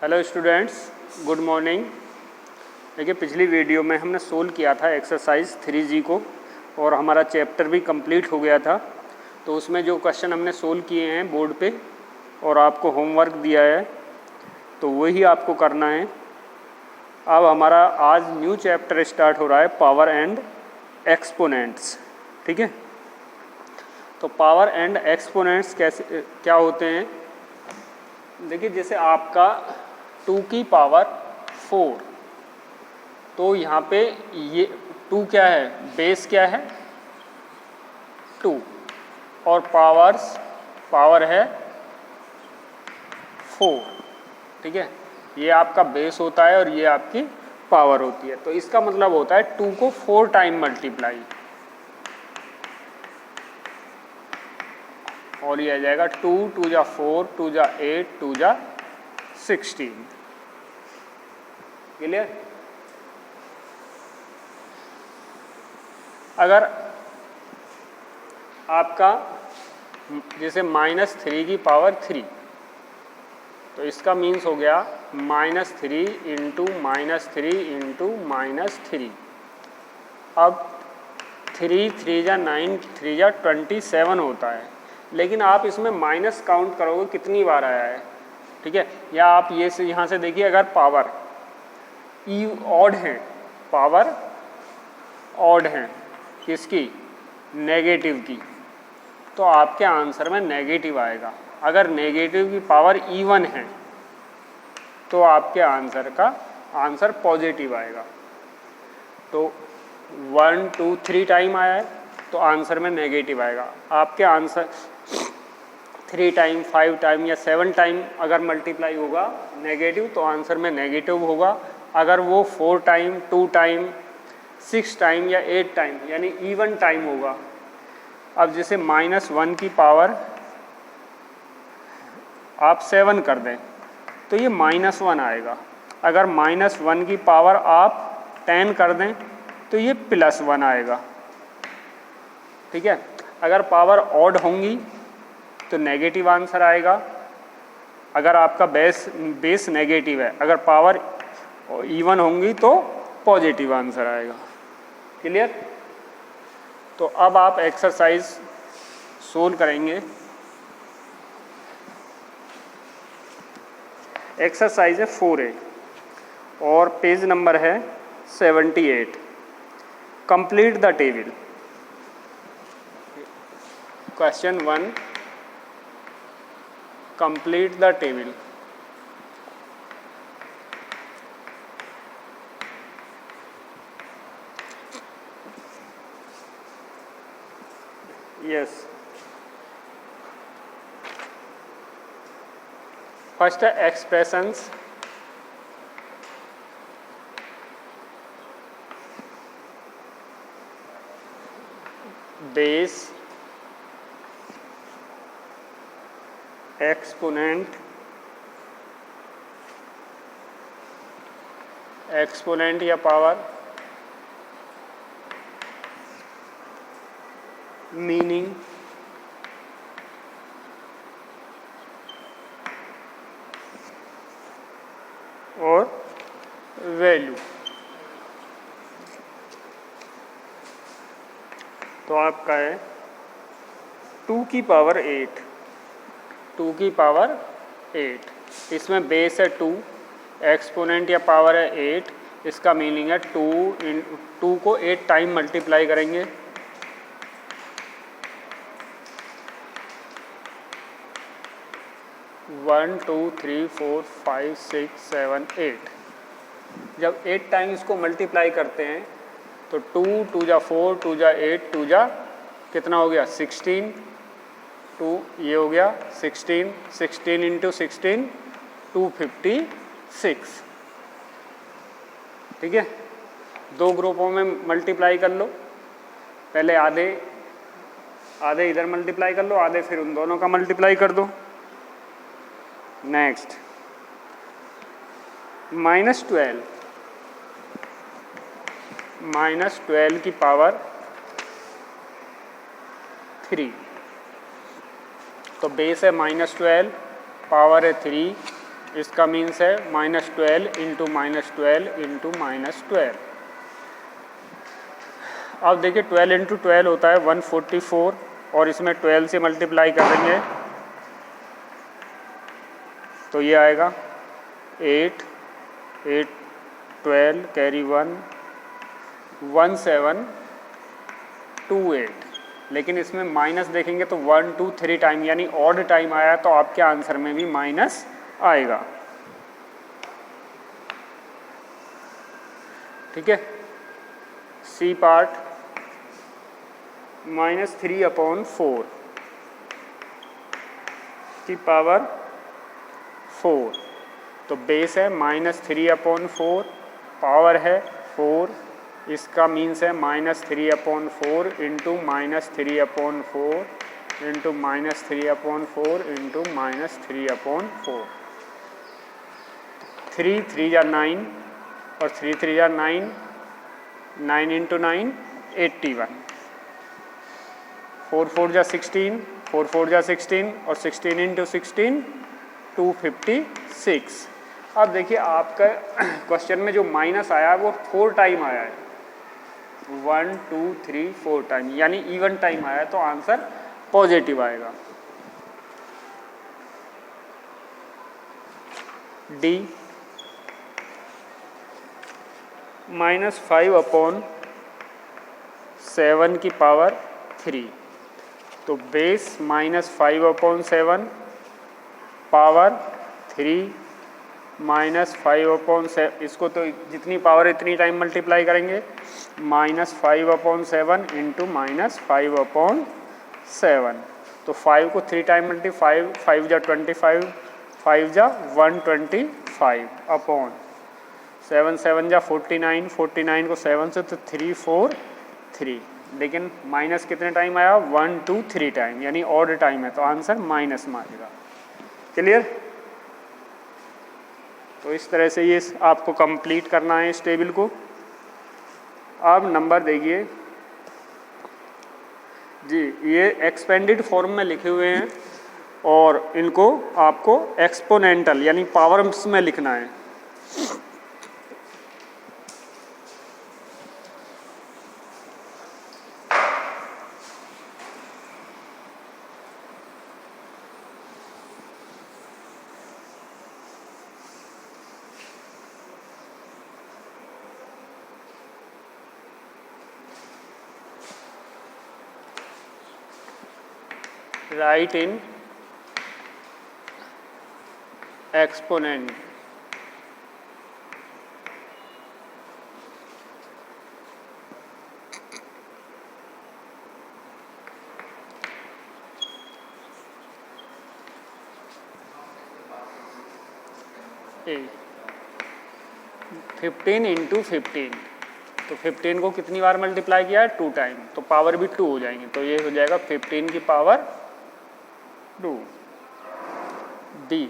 Hello students, good morning. देखिए, पिछली video में हमने सोल्व किया था एक्सरसाइज 3G को और हमारा चैप्टर भी कंप्लीट हो गया था। तो उसमें जो क्वेश्चन हमने सोल्व किए हैं बोर्ड पे और आपको होमवर्क दिया है तो वही आपको करना है। अब हमारा आज न्यू चैप्टर स्टार्ट हो रहा है, पावर एंड एक्सपोनेंट्स। ठीक है, तो पावर एंड एक्सपोनेंट्स कैसे क्या होते हैं। देखिए, जैसे आपका 2 की पावर 4, तो यहाँ पे ये 2 क्या है, बेस क्या है 2 और पावर है 4। ठीक है, ये आपका बेस होता है और ये आपकी पावर होती है। तो इसका मतलब होता है 2 को 4 टाइम मल्टीप्लाई, और ये आ जाएगा 2 2 जा 4 2 जा 8 2 जा 16। क्लियर। अगर आपका जैसे -3 की पावर 3, तो इसका मीन्स हो गया -3 इंटू -3 इंटू -3। अब 3 3 जा 9 3 जा 27 होता है, लेकिन आप इसमें माइनस काउंट करोगे कितनी बार आया है। ठीक है, या आप ये से यहाँ से देखिए, अगर पावर ऑड है, पावर ऑड है किसकी, नेगेटिव की, तो आपके आंसर में नेगेटिव आएगा। अगर नेगेटिव की पावर इवन है तो आपके आंसर का आंसर पॉजिटिव आएगा। तो 1 2 3 टाइम आया है तो आंसर में नेगेटिव आएगा। आपके आंसर 3 टाइम 5 टाइम या 7 टाइम अगर मल्टीप्लाई होगा नेगेटिव, तो आंसर में नेगेटिव होगा। अगर वो 4 टाइम 2 टाइम 6 टाइम या 8 टाइम यानी इवन टाइम होगा। अब जैसे -1 की पावर आप 7 कर दें तो ये -1 आएगा। अगर -1 की पावर आप 10 कर दें तो ये +1 आएगा। ठीक है, अगर पावर ऑड होंगी तो नेगेटिव आंसर आएगा। अगर आपका बेस नेगेटिव है, अगर पावर इवन होंगी तो पॉजिटिव आंसर आएगा। क्लियर। तो अब आप एक्सरसाइज सोल्व करेंगे। एक्सरसाइज है 4A और पेज नंबर है 78। Complete the table. Question 1, complete the table. Yes, first है एक्सप्रेशंस। बेस, एक्सपोनेंट, एक्सपोनेंट या पावर, मीनिंग, और वैल्यू। तो आपका है 2 की पावर 8, 2 की पावर 8, इसमें बेस है 2, एक्सपोनेंट या पावर है 8। इसका मीनिंग है 2 को 8 टाइम मल्टीप्लाई करेंगे। वन 2 3 4 5 6 7 8। जब 8 टाइम इसको मल्टीप्लाई करते हैं तो 2 2 जा 4 2 जा 8 2 जा कितना हो गया 16। 2 ये हो गया 16, 16 इंटू 16 256। ठीक है, दो ग्रुपों में मल्टीप्लाई कर लो। पहले आधे इधर मल्टीप्लाई कर लो, आधे फिर उन दोनों का मल्टीप्लाई कर दो। नेक्स्ट -12 की पावर 3, तो बेस है -12, पावर है 3, इसका मीन्स है -12 इंटू -12 इंटू -12। अब देखिए 12 इंटू 12 होता है 144 और इसमें 12 से मल्टीप्लाई करेंगे तो ये आएगा 8 8 12 कैरी 1 1728। लेकिन इसमें माइनस देखेंगे तो 1 2 3 टाइम यानी ऑड टाइम आया तो आपके आंसर में भी माइनस आएगा। ठीक है, सी पार्ट -3/4 की पावर 4। तो बेस है -3/4, पावर है 4, इसका मीन्स है -3/4 इंटू -3/4 इंटू -3/4 इंटू -3/4। 3 3 जा 9 और 3 3 जा 9, 9 इंटू 9 81, 4 4 जा 16, 4 4 जा 16 और 16 इंटू 16 256। अब देखिए आपका क्वेश्चन में जो माइनस आया है वो 4 टाइम आया है, 1 2 3 4 टाइम यानी इवन टाइम आया है तो आंसर पॉजिटिव आएगा। डी -5/7 की पावर 3। तो बेस -5/7 पावर 3 -5/7, इसको तो जितनी पावर इतनी टाइम मल्टीप्लाई करेंगे, -5/7 इंटू -5/7। तो 5 को 3 टाइम मल्टीप्लाई, 5 जा 25, 5 जा 125 अपॉन 7 7 जा 49, 49 को 7 से तो 3 4 3। लेकिन माइनस कितने टाइम आया, 1 2 3 टाइम यानी ऑड टाइम है तो आंसर माइनस में आएगा। क्लियर? तो इस तरह से ये आपको कंप्लीट करना है इस टेबल को। अब नंबर देखिए जी, ये एक्सपेंडेड फॉर्म में लिखे हुए हैं और इनको आपको एक्सपोनेंटल यानी पावर्स में लिखना है। Write in exponent. A 15 into 15, तो 15 को कितनी बार मल्टीप्लाई किया है, 2 टाइम, तो पावर भी 2 हो जाएंगे तो ये हो जाएगा 15 की पावर 2। D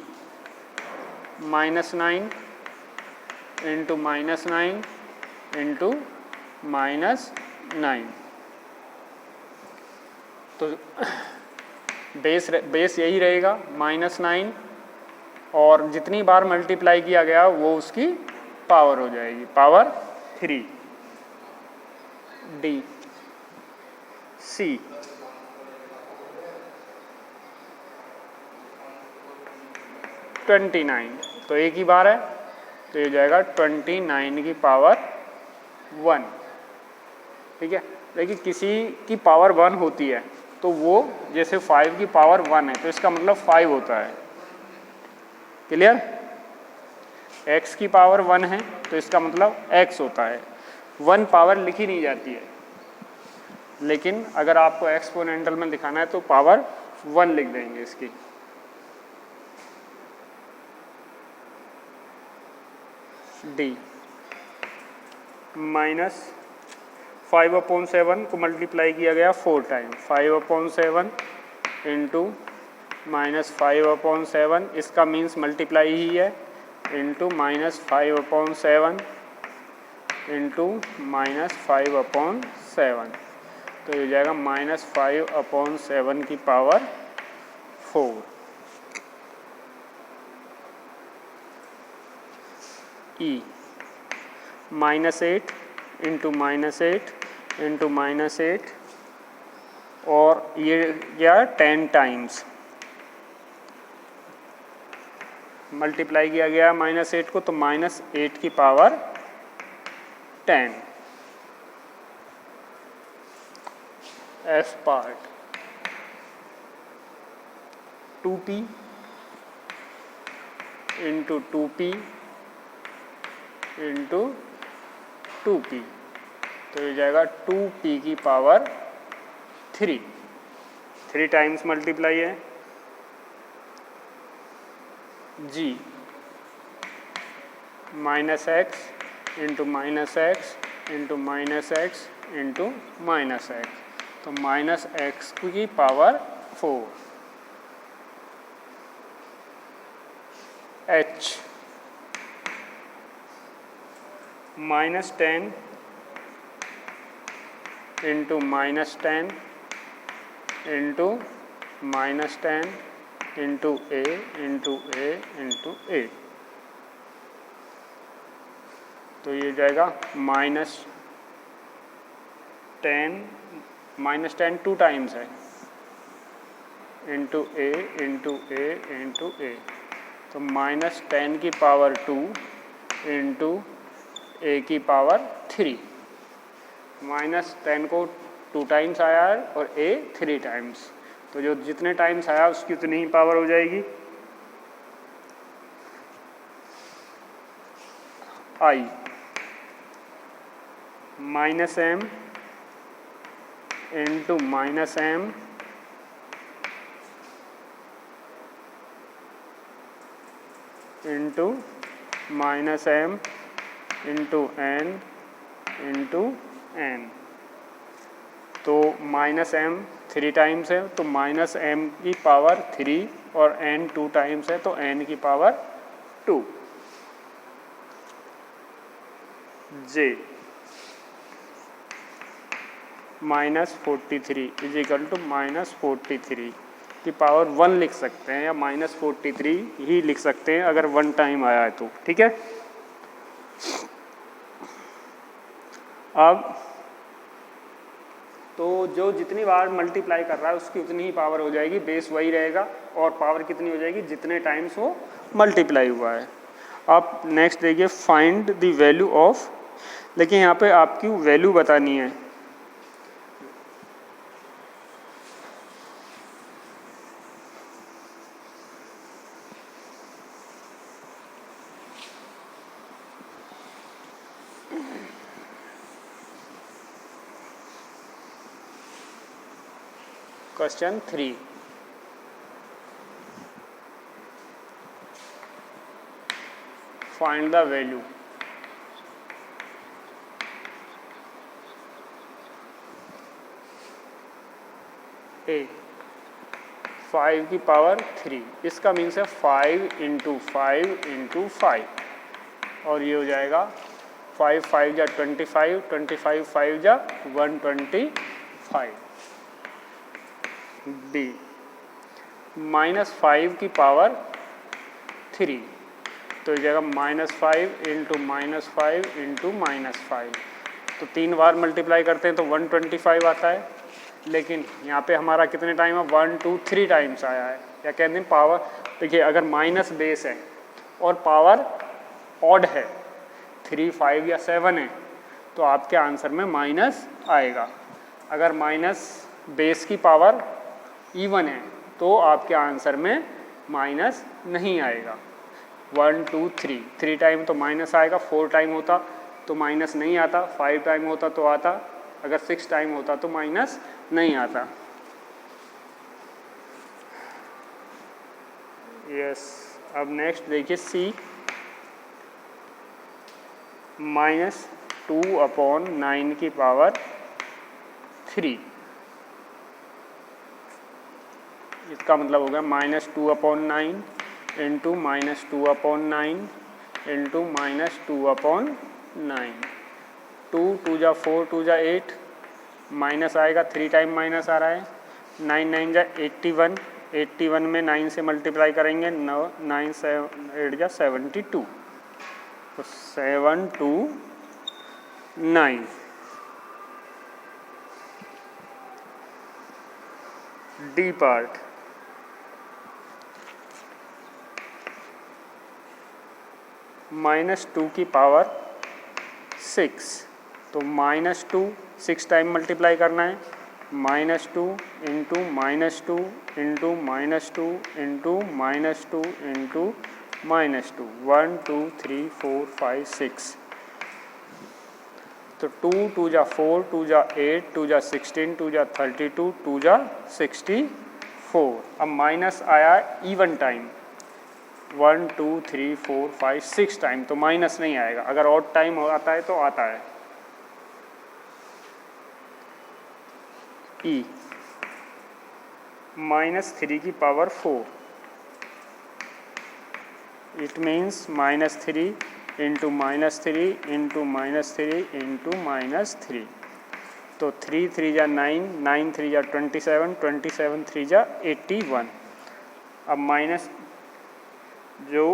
-9 into -9 into -9। तो बेस यही रहेगा -9 और जितनी बार मल्टीप्लाई किया गया वो उसकी पावर हो जाएगी, पावर 3। डी सी -29, तो एक ही बार है तो ये जाएगा 29 की पावर 1। ठीक है, देखिए किसी की पावर 1 होती है तो वो जैसे 5 की पावर 1 है तो इसका मतलब 5 होता है। क्लियर? x की पावर 1 है तो इसका मतलब x होता है। 1 पावर लिखी नहीं जाती है, लेकिन अगर आपको एक्सपोनेंटल में दिखाना है तो पावर 1 लिख देंगे इसकी। डी -5/7 को मल्टीप्लाई किया गया 4 टाइम, 5/7 इंटू -5/7, इसका मीन्स मल्टीप्लाई ही है, इंटू -5/7 इंटू -5/7, तो ये जाएगा -5/7 की पावर 4। ई -8 इंटू -8 इंटू -8 और ये क्या 10 टाइम्स मल्टीप्लाई किया गया -8 को, तो -8 की power 10 F part 2p into 2p into 2p, तो ये जाएगा 2p की पावर 3 टाइम्स मल्टीप्लाई है। जी -x into -x into -x into -x, तो -x की power 4 h -10 into -10 into -10 into a into a into a, तो ये जाएगा -10 2 टाइम्स है into a into a into a, तो -10 की पावर 2 इंटू a की पावर 3। -10 को 2 टाइम्स आया है और a 3 टाइम्स, तो जो जितने टाइम्स आया उसकी उतनी ही पावर हो जाएगी। i -m into -m into -m into n into n, तो -m 3 टाइम्स है तो -m की पावर 3 और n 2 टाइम्स है तो n की power 2। j -43 is equal to -43 की पावर 1 लिख सकते हैं या -43 ही लिख सकते हैं अगर 1 टाइम आया है तो, ठीक है। अब तो जो जितनी बार मल्टीप्लाई कर रहा है उसकी उतनी ही पावर हो जाएगी, बेस वही रहेगा और पावर कितनी हो जाएगी जितने टाइम्स वो मल्टीप्लाई हुआ है। अब नेक्स्ट देखिए फाइंड द वैल्यू ऑफ, देखिए यहाँ पे आपकी वैल्यू बतानी है। Question 3, find the value. A 5 की पावर 3, इसका मीन्स है 5 इंटू 5 इंटू 5 और ये हो जाएगा 5 5 जा 25, 25 5 जा 125। बी -5 की पावर 3, तो ये जाएगा -5 इंटू -5 इंटू -5, तो 3 बार मल्टीप्लाई करते हैं तो 125 आता है, लेकिन यहाँ पे हमारा कितने टाइम है 1 2 3 टाइम्स आया है। या कहते हैं पावर, देखिए अगर माइनस बेस है और पावर ऑड है 3 5 या 7 है तो आपके आंसर में माइनस आएगा। अगर माइनस बेस की पावर इवन है तो आपके आंसर में माइनस नहीं आएगा। 1 2 3 टाइम तो माइनस आएगा, 4 टाइम होता तो माइनस नहीं आता, 5 टाइम होता तो आता, अगर 6 टाइम होता तो माइनस नहीं आता। यस, अब नेक्स्ट देखिए सी -2/9 की पावर 3, इसका मतलब हो गया -2/9 इंटू -2/9 इंटू -2/9, 2 2 जा 4 2 जा 8, माइनस आएगा 3 टाइम माइनस आ रहा है, 9 9 जा 81, 81 में 9 से मल्टीप्लाई करेंगे 9 9 8 जा 72, तो 7 to 9। डी पार्ट, -2 की पावर 6, तो -2 6 टाइम मल्टीप्लाई करना है, -2 इंटू -2 इंटू -2 इंटू -2 इंटू -2, 1 2 3 4 5 6, तो 2 2 जा 4, 2 जा 8, 2 जा 16, 2 जा 32, 2 जा 64। अब माइनस आया इवन टाइम 1 2 3 4 5 6 टाइम, तो माइनस नहीं आएगा। अगर ऑड टाइम आता है तो आता है। ई -3 की power 4, it means -3 into -3 into -3 into -3, तो 3 3 जा 9, 9 3 जा 27, 27 3 जा 81। अब माइनस जो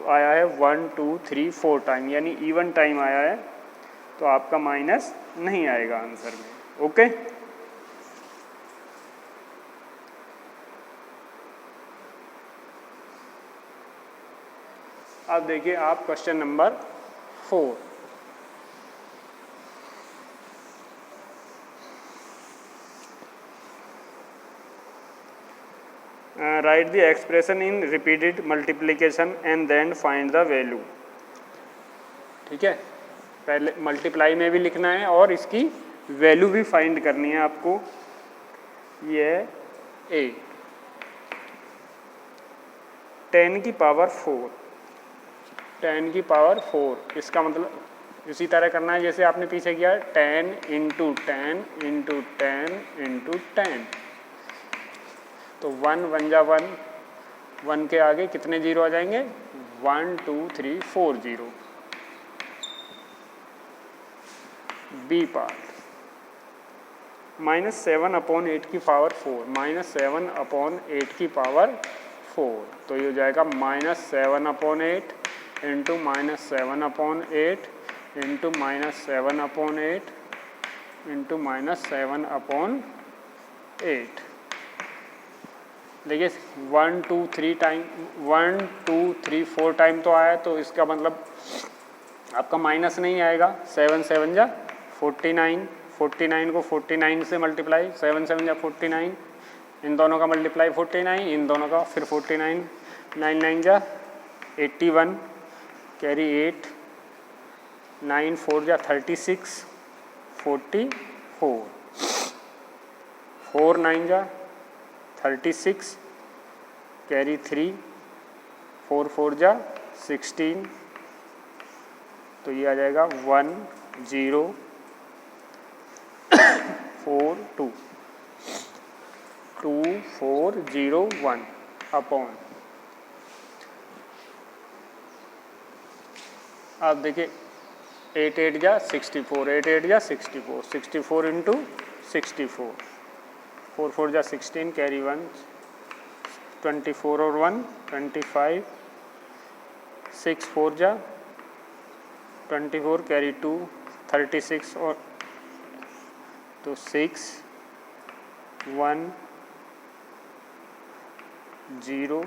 आया है 1 2 3 4 टाइम, यानी इवन टाइम आया है, तो आपका माइनस नहीं आएगा आंसर में। ओके, अब देखिए आप question number 4। Write the expression in repeated multiplication and then find the value. ठीक है, पहले मल्टीप्लाई में भी लिखना है और इसकी वैल्यू भी फाइंड करनी है आपको। ये ए 10 की पावर 4, 10 की पावर 4, इसका मतलब इसी तरह करना है जैसे आपने पीछे किया 10 इंटू 10 इंटू 10 इंटू 10, तो 1 1 जा 1, 1 के आगे कितने जीरो आ जाएंगे, 1 2 3 4 जीरो। बी पार्ट -7/8 की पावर 4, -7/8 की पावर 4, तो ये हो जाएगा -7/8 इंटू -7/8 इंटू -7/8 इंटू -7/8। देखिए 1 2 3 टाइम, 1 2 3 4 टाइम तो आया, तो इसका मतलब आपका माइनस नहीं आएगा। 7 7 जा 49, 49 को 49 से मल्टीप्लाई, 7 7 जा 49, इन दोनों का मल्टीप्लाई 49, इन दोनों का फिर 49, 9 9 जा 81, कैरी 8, 9 4 जा 36, 44, 4 9 जा 36, कैरी 3, 4 4 जा 16, तो ये आ जाएगा 1 0 4 2, 2 4 0 1 अपॉन। अब देखिए 8 8 जा 64, 8 8 जा 64, 64 इंटू 64, 4 4 जा 16, कैरी 1, 24 और 1 25, 6 4 जा 24, कैरी 2, 36 और तो 6 1 0,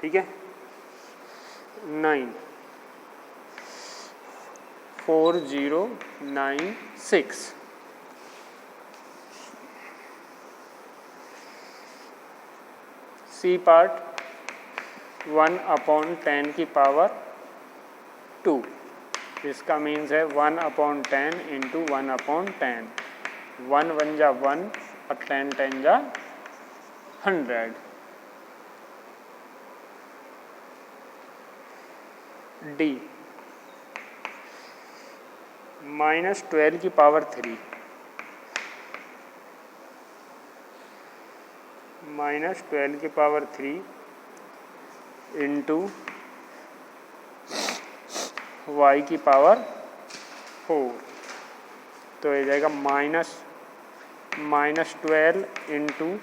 ठीक है, 9 4 0 9 6। सी पार्ट 1/10 की पावर 2, इसका मीन्स है 1/10 इंटू 1/10, 1 1 जा 1 और 10 10 जा 100। डी -12 की पावर 3, -12 की पावर 3 इंटू y की पावर 4, तो ये जाएगा -12 into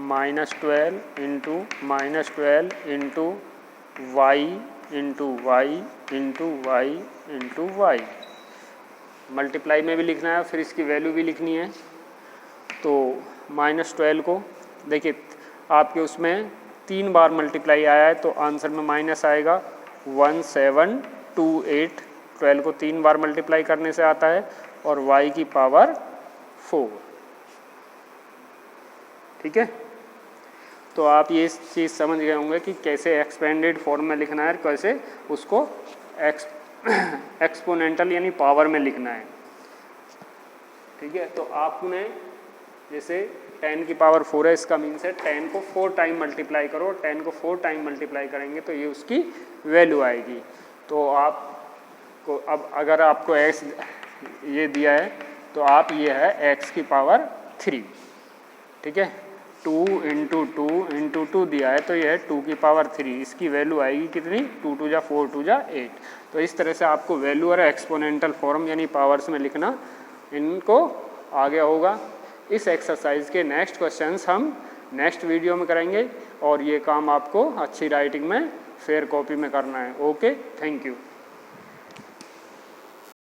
-12 into -12 into y into y into y into y. Multiply में भी लिखना है, फिर इसकी वैल्यू भी लिखनी है। तो -12 को देखिए आपके उसमें 3 बार मल्टीप्लाई आया है तो आंसर में माइनस आएगा 1728। 12 को 3 बार मल्टीप्लाई करने से आता है और y की पावर 4। ठीक है, तो आप ये चीज़ समझ गए होंगे कि कैसे एक्सपेंडेड फॉर्म में लिखना है, कैसे उसको एक्सपोनेंटल यानी पावर में लिखना है। ठीक है, तो आपने जैसे 10 की पावर 4 है, इसका मीन्स है 10 को 4 टाइम मल्टीप्लाई करो। 10 को 4 टाइम मल्टीप्लाई करेंगे तो ये उसकी वैल्यू आएगी। तो आपको अब अगर आपको x ये दिया है तो आप ये है x की पावर 3। ठीक है, 2 इंटू 2 इंटू 2 दिया है तो ये है 2 की पावर 3। इसकी वैल्यू आएगी कितनी, 2 2 जा 4 2 जा 8। तो इस तरह से आपको वैल्यू और एक्सपोनेंटल फॉर्म यानी पावर्स में लिखना इनको आ गया होगा। इस एक्सरसाइज के नेक्स्ट क्वेश्चंस हम नेक्स्ट वीडियो में करेंगे और ये काम आपको अच्छी राइटिंग में फेयर कॉपी में करना है। Okay, thank you.